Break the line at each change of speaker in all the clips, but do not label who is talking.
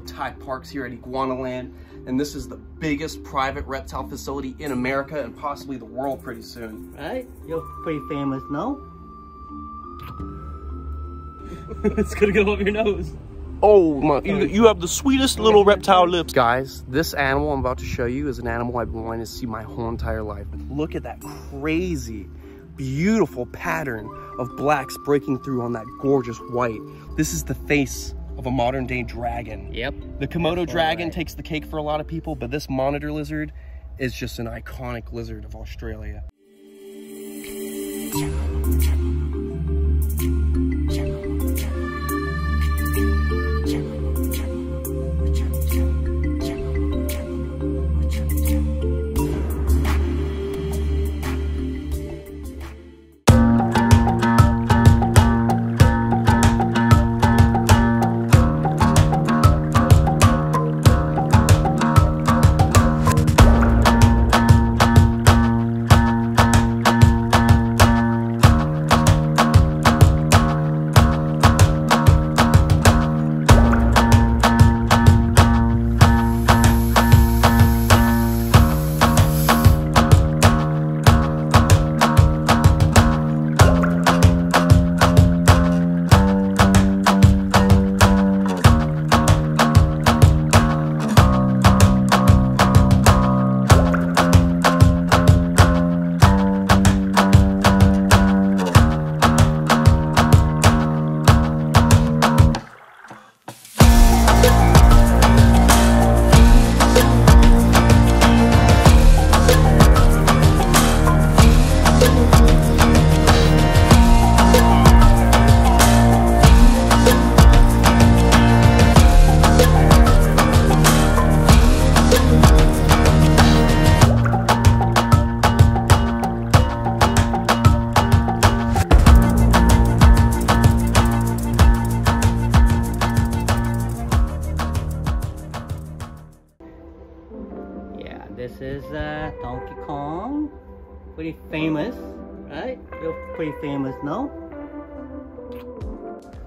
with Ty Parks here at IGUANALAND, and this is the biggest private reptile facility in America and possibly the world pretty soon.
Right? You're pretty famous, no?
It's gonna go up your nose.
Oh my, you have the sweetest little reptile lips. Guys, this animal I'm about to show you is an animal I've been wanting to see my whole entire life. Look at that crazy, beautiful pattern of blacks breaking through on that gorgeous white. This is the face of a modern day dragon.
Yep.
The Komodo dragon takes the cake for a lot of people, but this monitor lizard is just an iconic lizard of Australia.
This is Donkey Kong. Pretty famous, right? You're pretty famous, no?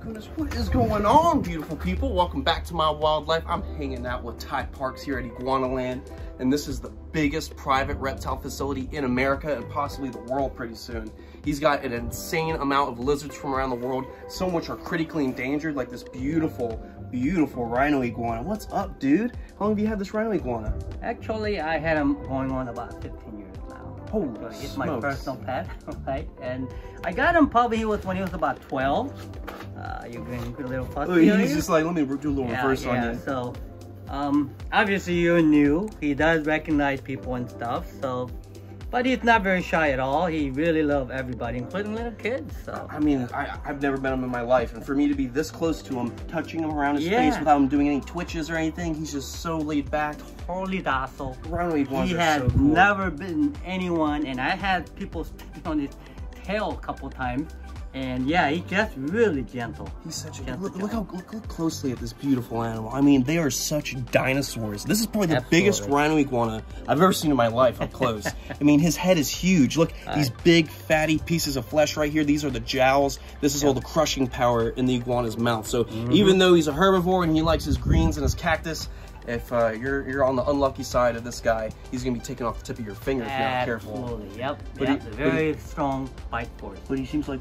Goodness, what is going on, beautiful people? Welcome back to my wildlife. I'm hanging out with Ty Parks here at IGUANALAND, and this is the biggest private reptile facility in America and possibly the world pretty soon. He's got an insane amount of lizards from around the world. Some which are critically endangered, like this beautiful Rhino Iguana. What's up, dude? How long have you had this Rhino Iguana?
Actually, I had him going on about 15 years now.
Holy
so it's
smokes.
my personal pet, right? And I got him probably when he was about 12. You're getting a little fussy.
Oh, he's just like, let me do a little reverse on you.
So, obviously you're new. He does recognize people and stuff, so. But he's not very shy at all. He really loves everybody, including little kids. So
I mean, I've never met him in my life, and for me to be this close to him, touching him around his face without him doing any twitches or anything, he's just so laid back.
Totally docile.
Rhino Iguanas
He
are
has
so cool.
never bitten anyone, and I had people stepping on his tail a couple times. And yeah, he's just really gentle.
He's such a look closely at this beautiful animal. I mean, they are such dinosaurs. This is probably the biggest Rhino Iguana I've ever seen in my life up close. I mean, his head is huge. Look, these big fatty pieces of flesh right here. These are the jowls. This is all the crushing power in the iguana's mouth. So even though he's a herbivore and he likes his greens and his cactus, if you're on the unlucky side of this guy, he's gonna be taken off the tip of your finger if you're not careful.
Absolutely, yep. It's a very strong bite force.
But he seems like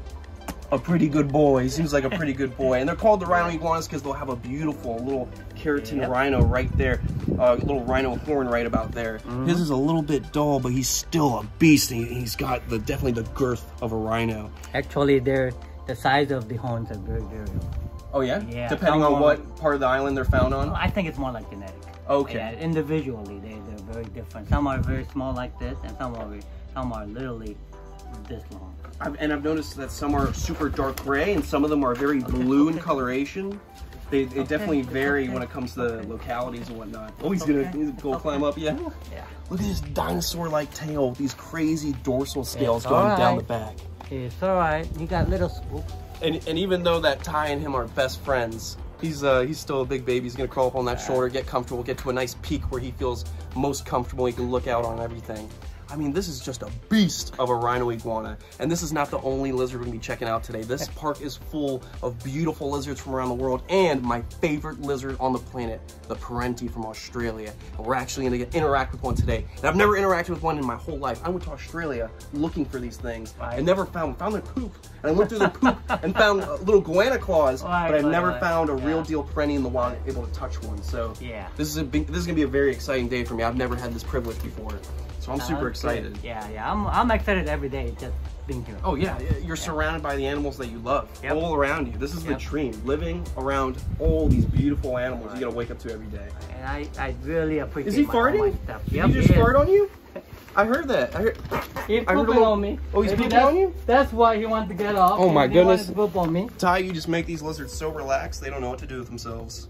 a pretty good boy. He seems like a pretty good boy. And they're called the Rhino Iguanas because they'll have a beautiful little keratin rhino right there. Little rhino horn right about there. His is a little bit dull, but he's still a beast. And he's got definitely the girth of a rhino.
Actually, the size of the horns are very variable.
Oh yeah?
Yeah.
Depending on what part of the island they're found on?
I think it's more like genetic.
Okay.
Yeah, individually, they're very different. Some are very small like this, and some are literally this long.
I've noticed that some are super dark gray and some of them are very blue in coloration. They definitely vary when it comes to the localities and whatnot. Oh, he's gonna go climb up, yeah?
Yeah.
Look at this dinosaur-like tail with these crazy dorsal scales going down the back.
It's alright. You got little swoop.
And even though that Ty and him are best friends, he's still a big baby. He's gonna crawl up on that shoulder, get comfortable, get to a nice peak where he feels most comfortable. He can look out on everything. I mean, this is just a beast of a rhino iguana. And this is not the only lizard we're gonna be checking out today. This park is full of beautiful lizards from around the world and my favorite lizard on the planet, the Parenti from Australia. And we're actually gonna interact with one today. And I've never interacted with one in my whole life. I went to Australia looking for these things and never found their poop. And I went through their poop and found little iguana claws, but I've never found a real deal Parenti in the wild able to touch one. So this is gonna be a very exciting day for me. I've never had this privilege before. So I'm super excited.
Good. Yeah, I'm excited every day just being here.
Oh yeah, you're surrounded by the animals that you love all around you. This is the dream, living around all these beautiful animals you gotta wake up to every day.
And I really appreciate.
Is he farting?
Stuff.
Did he just fart on you? I heard that.
He's pooping on me.
Oh, he's pooping on you?
That's why he wanted to get off.
Oh my goodness.
He wanted to poop on me.
Ty, you just make these lizards so relaxed they don't know what to do with themselves.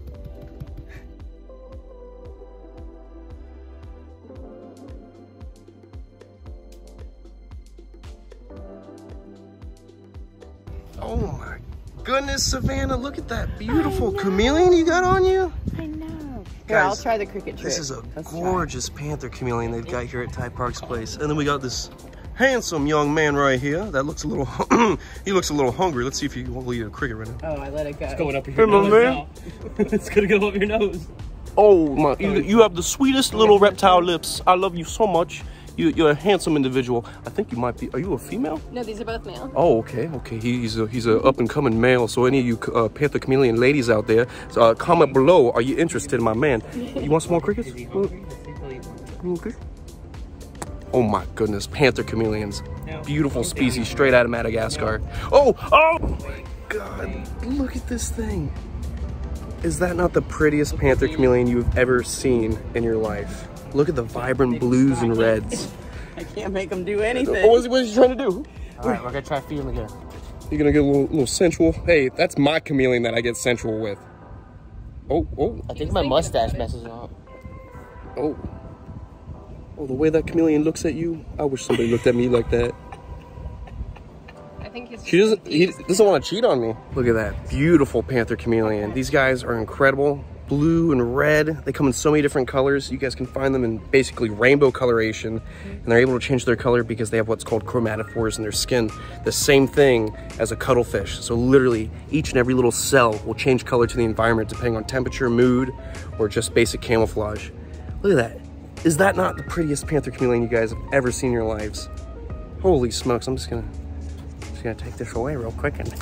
Oh my goodness, Savannah, look at that beautiful chameleon you got on you.
I know. Here,
Guys,
I'll try the cricket trick.
This is a gorgeous panther chameleon they've got here at Ty Park's place. And then we got this handsome young man right here that looks a little, he looks a little hungry. Let's see if he will eat a cricket right now.
Oh, I let it go.
It's going up your nose now. It's gonna go up your nose.
Oh my, you have the sweetest little reptile lips. I love you so much. You're a handsome individual. I think you might be, are you a female?
No, these are both male.
Oh, okay. He's a up and coming male. So any of you Panther Chameleon ladies out there, comment below. Are you interested in my man? You want some more crickets? Okay. Oh my goodness, Panther Chameleons. Beautiful species straight out of Madagascar. Oh my God, look at this thing. Is that not the prettiest Panther Chameleon you've ever seen in your life? Look at the vibrant blues and reds.
I can't make him do anything.
Oh, what is he trying to do?
All right, we're gonna try feeding again.
You're gonna get a little sensual. Hey, that's my chameleon that I get sensual with. Oh.
I think my mustache messes up.
Oh, the way that chameleon looks at you, I wish somebody looked at me like that.
I think
he doesn't want to cheat on me. Look at that beautiful Panther Chameleon. These guys are incredible. Blue and red. They come in so many different colors. You guys can find them in basically rainbow coloration, and they're able to change their color because they have what's called chromatophores in their skin. The same thing as a cuttlefish. So literally each and every little cell will change color to the environment depending on temperature, mood, or just basic camouflage. Look at that. Is that not the prettiest Panther Chameleon you guys have ever seen in your lives? Holy smokes, I'm just gonna take this away real quick and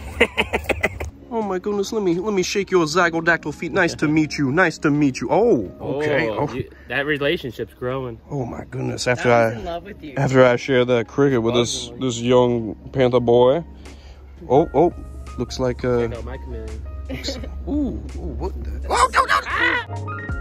oh my goodness, let me shake your zygodactyl feet. Nice to meet you. Nice to meet you. Oh, okay.
Oh, that relationship's growing.
Oh my goodness.
I was in love with you.
After I share that cricket with this young panther boy. Oh, looks like
Check out my chameleon.
ooh, what the? Oh, no. Ah!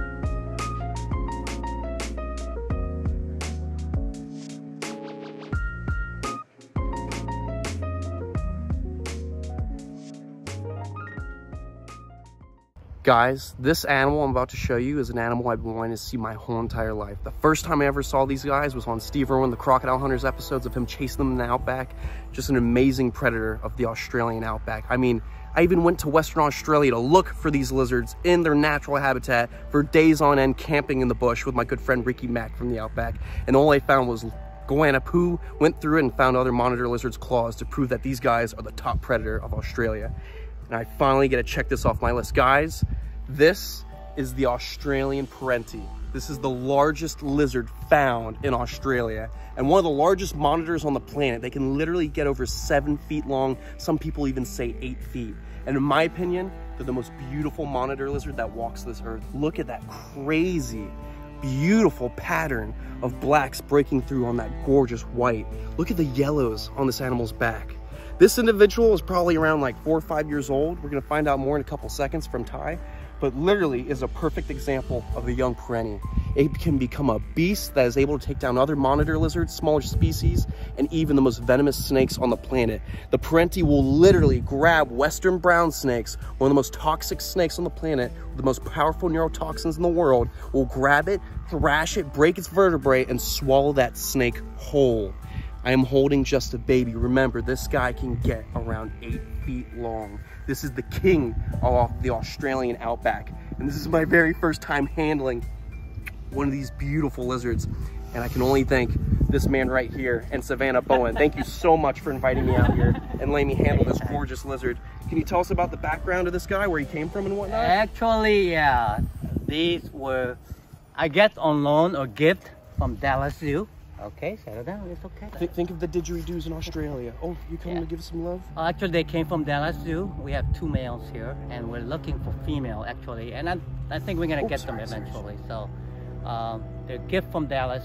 Guys, this animal I'm about to show you is an animal I've been wanting to see my whole entire life. The first time I ever saw these guys was on Steve Irwin, the Crocodile Hunters episodes of him chasing them in the outback. Just an amazing predator of the Australian outback. I mean, I even went to Western Australia to look for these lizards in their natural habitat for days on end, camping in the bush with my good friend Ricky Mack from the outback. And all I found was iguana poo, went through it and found other monitor lizards' claws to prove that these guys are the top predator of Australia. And I finally get to check this off my list. Guys, this is the Australian Parenti. This is the largest lizard found in Australia and one of the largest monitors on the planet. They can literally get over 7 feet long. Some people even say 8 feet. And in my opinion, they're the most beautiful monitor lizard that walks this earth. Look at that crazy, beautiful pattern of blacks breaking through on that gorgeous white. Look at the yellows on this animal's back. This individual is probably around like 4 or 5 years old. We're gonna find out more in a couple seconds from Ty, but literally is a perfect example of the young Parenti. It can become a beast that is able to take down other monitor lizards, smaller species, and even the most venomous snakes on the planet. The Parenti will literally grab western brown snakes, one of the most toxic snakes on the planet, with the most powerful neurotoxins in the world, will grab it, thrash it, break its vertebrae, and swallow that snake whole. I am holding just a baby. Remember, this guy can get around 8 feet long. This is the king of the Australian outback. And this is my very first time handling one of these beautiful lizards. And I can only thank this man right here and Savannah Bowen. Thank you so much for inviting me out here and letting me handle this gorgeous lizard. Can you tell us about the background of this guy, where he came from and whatnot?
Actually, yeah, these were, I guess, on loan or gift from Dallas Zoo. Okay, settle down, it's okay.
Think of the didgeridoos in Australia. Oh, you coming to give some love?
Actually, they came from Dallas Zoo. We have 2 males here, and we're looking for female, actually. And I think we're gonna get them eventually. So, they're a gift from Dallas,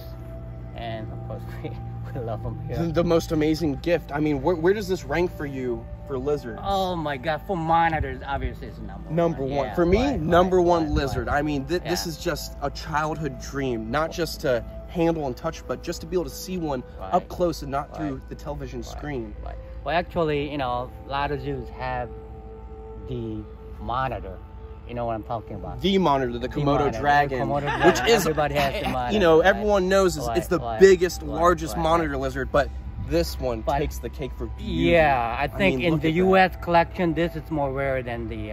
and of course, we love them here.
The most amazing gift. I mean, where does this rank for you for lizards?
Oh my God, for monitors, obviously it's number one.
Yeah, for me, number one lizard. I mean, this is just a childhood dream, not just to handle and touch, but just to be able to see one up close and not through the television screen.
Well, actually, you know, a lot of zoos have the monitor. You know what I'm talking about? The
monitor, the Komodo dragon,
dragon,
which is,
everybody has the monitor,
you know, everyone knows it's the biggest, largest monitor lizard, but this one takes the cake for beauty.
Yeah, I think in the U.S. collection, this is more rare than the,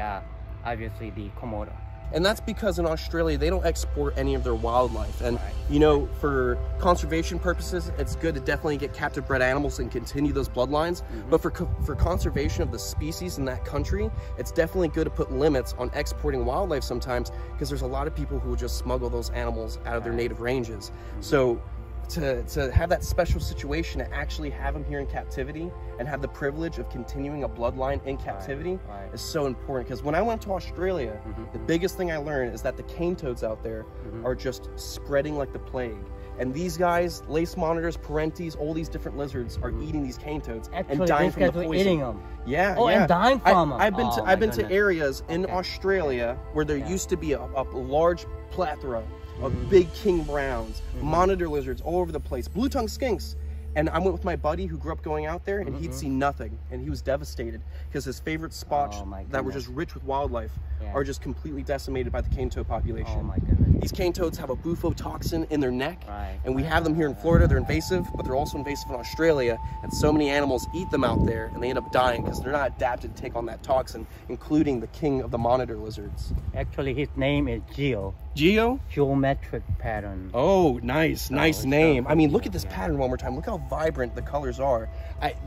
obviously, the Komodo.
And that's because in Australia, they don't export any of their wildlife. And, you know, for conservation purposes, it's good to definitely get captive bred animals and continue those bloodlines. But for conservation of the species in that country, it's definitely good to put limits on exporting wildlife sometimes, because there's a lot of people who will just smuggle those animals out of their native ranges. So to have that special situation, to actually have them here in captivity and have the privilege of continuing a bloodline in captivity is so important. Because when I went to Australia, the biggest thing I learned is that the cane toads out there are just spreading like the plague. And these guys, lace monitors, Parentis, all these different lizards are eating these cane toads and dying from the poison.
Eating them.
Yeah,
and dying from them.
I've been to areas in Australia where there used to be a large plethora of big king browns, monitor lizards all over the place, blue-tongued skinks. And I went with my buddy who grew up going out there, and he'd seen nothing, and he was devastated because his favorite spots that were just rich with wildlife are just completely decimated by the cane toad population.
Oh my goodness.
These cane toads have a bufotoxin in their neck, and we have them here in Florida. They're invasive, but they're also invasive in Australia, and so many animals eat them out there, and they end up dying because they're not adapted to take on that toxin, including the king of the monitor lizards.
Actually, his name is Geo.
Geo?
Geometric pattern.
Oh, nice name. I mean, look at this pattern one more time. Look how vibrant the colors are.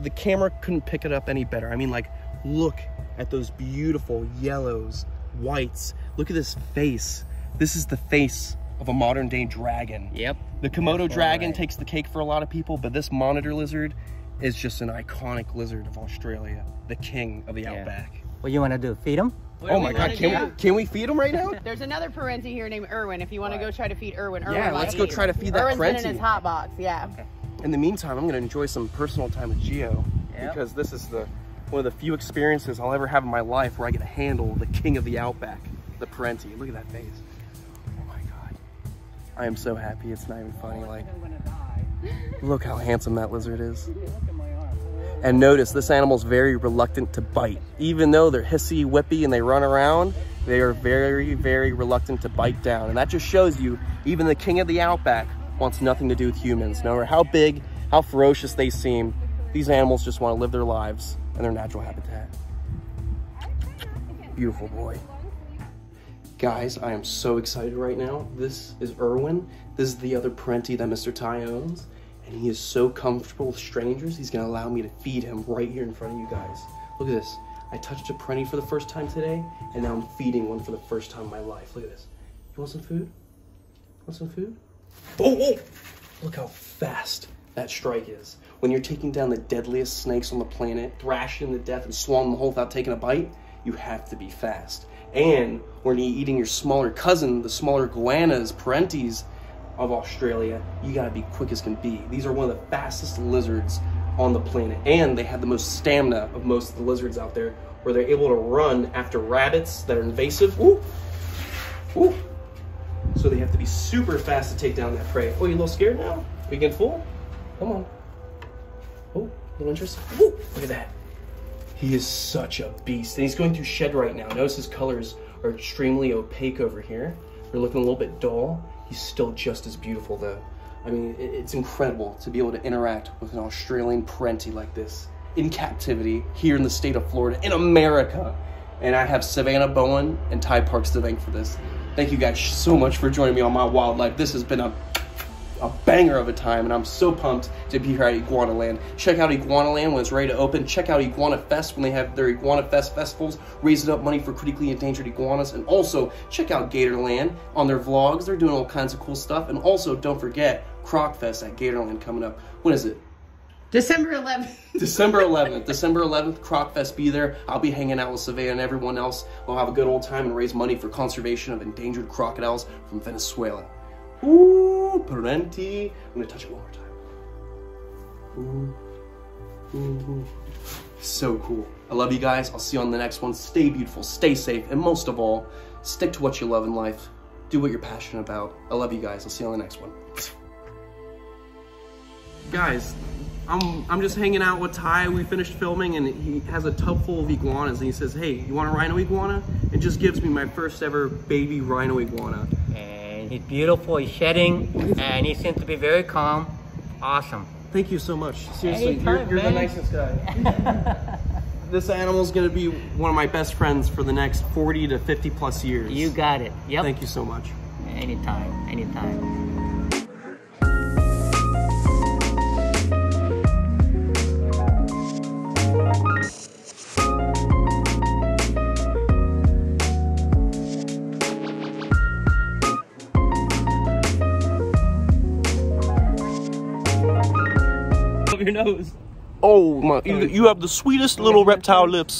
The camera couldn't pick it up any better. I mean, like, look at those beautiful yellows, whites. Look at this face. This is the face of a modern day dragon.
Yep.
The Komodo dragon takes the cake for a lot of people, but this monitor lizard is just an iconic lizard of Australia, the king of the outback.
What you want to do? Feed him?
Oh my God, can we feed him right now?
There's another Parenti here named Irwin. If you want to go try to feed Irwin,
let's go try to feed that Parenti.
Irwin's in his hot box, Okay.
In the meantime, I'm going to enjoy some personal time with Geo because this is one of the few experiences I'll ever have in my life where I get to handle the king of the outback, the Parenti. Look at that face. Oh my God. I am so happy. It's not even funny. Like, look how handsome that lizard is. And notice this animal's very reluctant to bite. Even though they're hissy, whippy, and they run around, they are very, very reluctant to bite down. And that just shows you, even the king of the outback wants nothing to do with humans. No matter how big, how ferocious they seem, these animals just want to live their lives in their natural habitat. Beautiful boy. Guys, I am so excited right now. This is Irwin. This is the other Parenti that Mr. Ty owns. And he is so comfortable with strangers, he's gonna allow me to feed him right here in front of you guys. Look at this. I touched a Parenti for the first time today, and now I'm feeding one for the first time in my life. Look at this. You want some food? Want some food? Oh! Look how fast that strike is. When you're taking down the deadliest snakes on the planet, thrashing them to death and swallowing them whole without taking a bite, you have to be fast. And when you're eating your smaller cousin, the smaller iguanas, Parentis, of Australia, you gotta be quick as can be. These are one of the fastest lizards on the planet, and they have the most stamina of most of the lizards out there, where they're able to run after rabbits that are invasive. Ooh. Ooh. So they have to be super fast to take down that prey. Oh, you a little scared now? Are you getting full? Come on. Oh, a little interested? Ooh, look at that. He is such a beast, and he's going through shed right now. Notice his colors are extremely opaque over here. They're looking a little bit dull. He's still just as beautiful though. I mean, it's incredible to be able to interact with an Australian Parenti like this in captivity here in the state of Florida, in America. And I have Savannah Bowen and Ty Parks to thank for this. Thank you guys so much for joining me on my wildlife. This has been a a banger of a time, and I'm so pumped to be here at IGUANALAND. Check out IGUANALAND when it's ready to open. Check out Iguana Fest when they have their Iguana Fest festivals, raising up money for critically endangered iguanas. And also, check out GATORLAND on their vlogs. They're doing all kinds of cool stuff. And also, don't forget Croc Fest at GATORLAND coming up. When is it?
December 11th.
December 11th. December 11th, Croc Fest, be there. I'll be hanging out with Savannah and everyone else. We'll have a good old time and raise money for conservation of endangered crocodiles from Venezuela. Ooh, Parenti. I'm gonna touch it one more time. Ooh. So cool. I love you guys. I'll see you on the next one. Stay beautiful, stay safe, and most of all, stick to what you love in life. Do what you're passionate about. I love you guys. I'll see you on the next one. Guys, I'm just hanging out with Ty. We finished filming and he has a tub full of iguanas and he says, hey, you want a rhino iguana? And just gives me my first ever baby rhino iguana.
And he's beautiful, he's shedding, and he seems to be very calm. Awesome.
Thank you so much. Seriously,
Anytime,
you're the nicest guy. This animal's gonna be one of my best friends for the next 40 to 50 plus years.
You got it. Yep.
Thank you so much.
Anytime, anytime.
Your nose.
Oh my, you have the sweetest little reptile lips.